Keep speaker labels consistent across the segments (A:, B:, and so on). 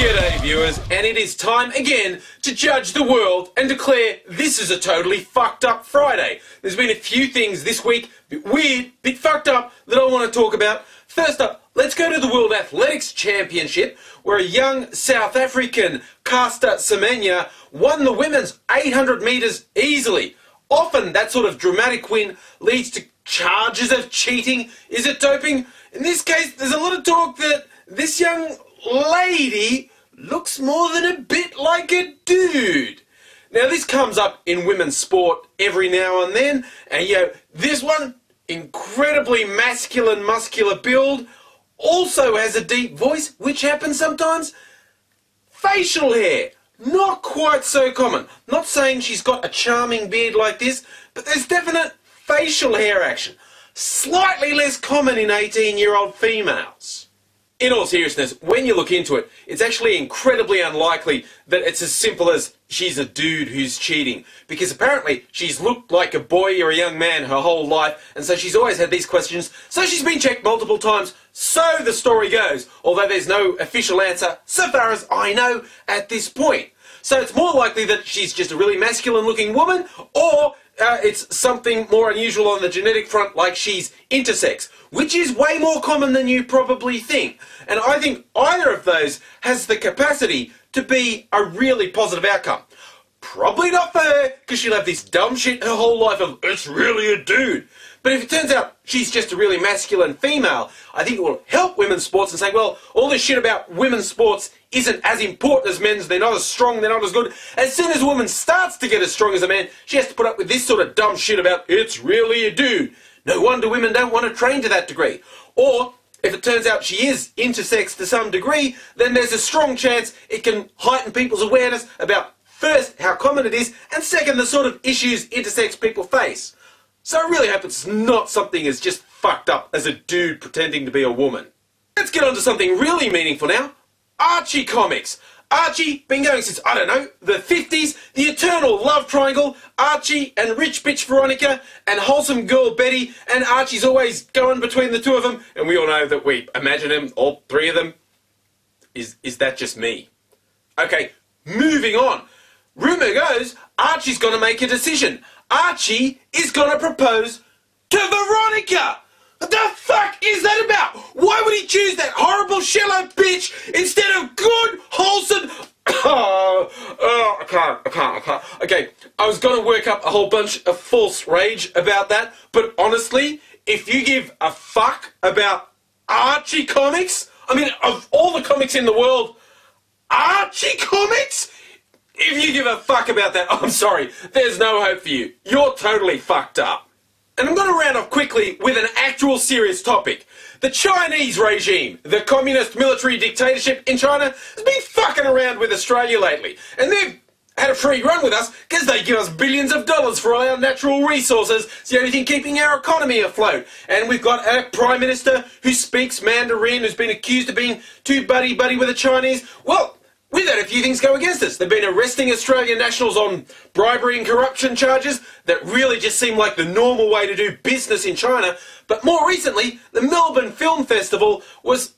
A: G'day viewers, and it is time again to judge the world and declare this is a totally fucked up Friday. There's been a few things this week, a bit weird, bit fucked up, that I want to talk about. First up, let's go to the World Athletics Championship, where a young South African, Caster Semenya, won the women's 800 metres easily. Often that sort of dramatic win leads to charges of cheating. Is it doping? In this case, there's a lot of talk that this young lady looks more than a bit like a dude. Now this comes up in women's sport every now and then, and this one, incredibly masculine, muscular build, also has a deep voice, which happens sometimes. Facial hair, not quite so common. Not saying she's got a charming beard like this, but there's definite facial hair action. Slightly less common in 18-year-old females. In all seriousness, when you look into it, it's actually incredibly unlikely that it's as simple as she's a dude who's cheating. Because apparently she's looked like a boy or a young man her whole life, and so she's always had these questions, so she's been checked multiple times, so the story goes, although there's no official answer, so far as I know, at this point. So it's more likely that she's just a really masculine looking woman, or it's something more unusual on the genetic front, like she's intersex, which is way more common than you probably think. And I think either of those has the capacity to be a really positive outcome. Probably not for her, because she'll have this dumb shit her whole life of, it's really a dude. But if it turns out she's just a really masculine female, I think it will help women's sports and say, well, all this shit about women's sports isn't as important as men's, they're not as strong, they're not as good. As soon as a woman starts to get as strong as a man, she has to put up with this sort of dumb shit about, it's really a dude. No wonder women don't want to train to that degree. Or, if it turns out she is intersex to some degree, then there's a strong chance it can heighten people's awareness about, first, how common it is, and second, the sort of issues intersex people face. So I really hope it's not something as just fucked up as a dude pretending to be a woman. Let's get on to something really meaningful now. Archie comics. Archie, been going since, I don't know, the 50s, the eternal love triangle, Archie and rich bitch Veronica and wholesome girl Betty, and Archie's always going between the two of them, and we all know that we imagine them, all three of them. Is that just me? Okay, moving on. Rumour goes, Archie's going to make a decision. Archie is going to propose to Veronica! What the fuck is that about? Why would he choose that horrible shallow bitch instead of good, wholesome... I can't. Okay, I was going to work up a whole bunch of false rage about that, but honestly, if you give a fuck about Archie comics, I mean, of all the comics in the world, Archie comics? If you give a fuck about that, I'm sorry, there's no hope for you. You're totally fucked up. And I'm going to round off quickly with an actual serious topic. The Chinese regime, the communist military dictatorship in China, has been fucking around with Australia lately. And they've had a free run with us because they give us billions of dollars for all our natural resources. It's the only thing keeping our economy afloat. And we've got a Prime Minister who speaks Mandarin, who's been accused of being too buddy-buddy with the Chinese. Well, we've had a few things go against us. They've been arresting Australian nationals on bribery and corruption charges that really just seem like the normal way to do business in China. But more recently, the Melbourne Film Festival was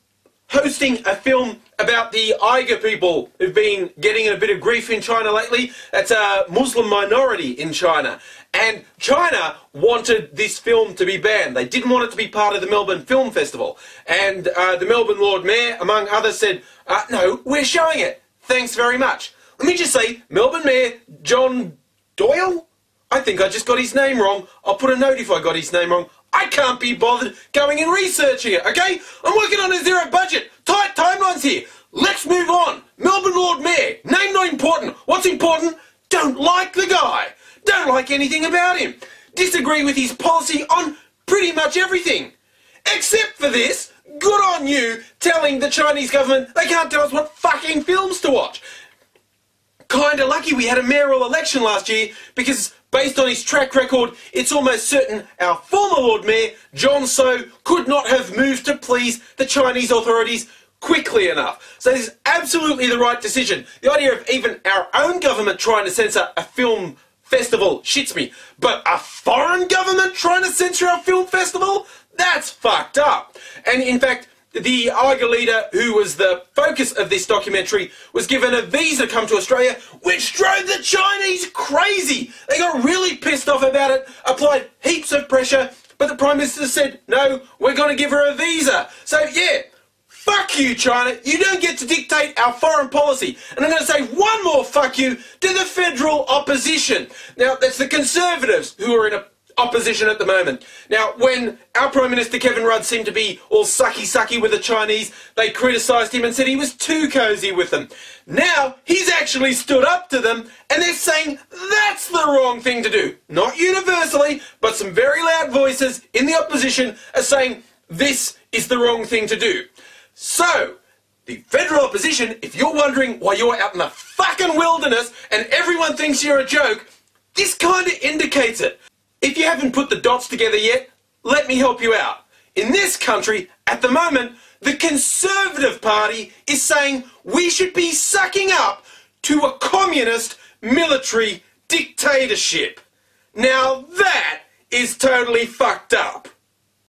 A: hosting a film about the Uyghur people who've been getting a bit of grief in China lately. That's a Muslim minority in China. And China wanted this film to be banned. They didn't want it to be part of the Melbourne Film Festival. And the Melbourne Lord Mayor, among others, said, no, we're showing it. Thanks very much. Let me just say, Melbourne Mayor John Doyle? I think I just got his name wrong. I'll put a note if I got his name wrong. I can't be bothered going and researching it, okay? I'm working on a zero budget. Tight timelines here. Let's move on. Melbourne Lord Mayor. Name not important. What's important? Don't like the guy. Don't like anything about him. Disagree with his policy on pretty much everything. Except for this, good on you telling the Chinese government they can't tell us what fucking films to watch. Kinda lucky we had a mayoral election last year because based on his track record, it's almost certain our former Lord Mayor, John So, could not have moved to please the Chinese authorities quickly enough. So this is absolutely the right decision. The idea of even our own government trying to censor a film festival shits me. But a foreign government trying to censor a film festival? That's fucked up. And in fact, the Uyghur leader, who was the focus of this documentary, was given a visa to come to Australia, which drove the Chinese crazy. They got really pissed off about it, applied heaps of pressure, but the Prime Minister said, no, we're going to give her a visa. So, yeah, fuck you, China. You don't get to dictate our foreign policy. And I'm going to say one more fuck you to the federal opposition. Now, that's the Conservatives who are in opposition at the moment. Now, when our Prime Minister Kevin Rudd seemed to be all sucky with the Chinese, they criticised him and said he was too cosy with them. Now, he's actually stood up to them and they're saying that's the wrong thing to do. Not universally, but some very loud voices in the opposition are saying this is the wrong thing to do. So, the federal opposition, if you're wondering why you're out in the fucking wilderness and everyone thinks you're a joke, this kind of indicates it. If you haven't put the dots together yet, let me help you out. In this country, at the moment, the Conservative Party is saying we should be sucking up to a communist military dictatorship. Now that is totally fucked up.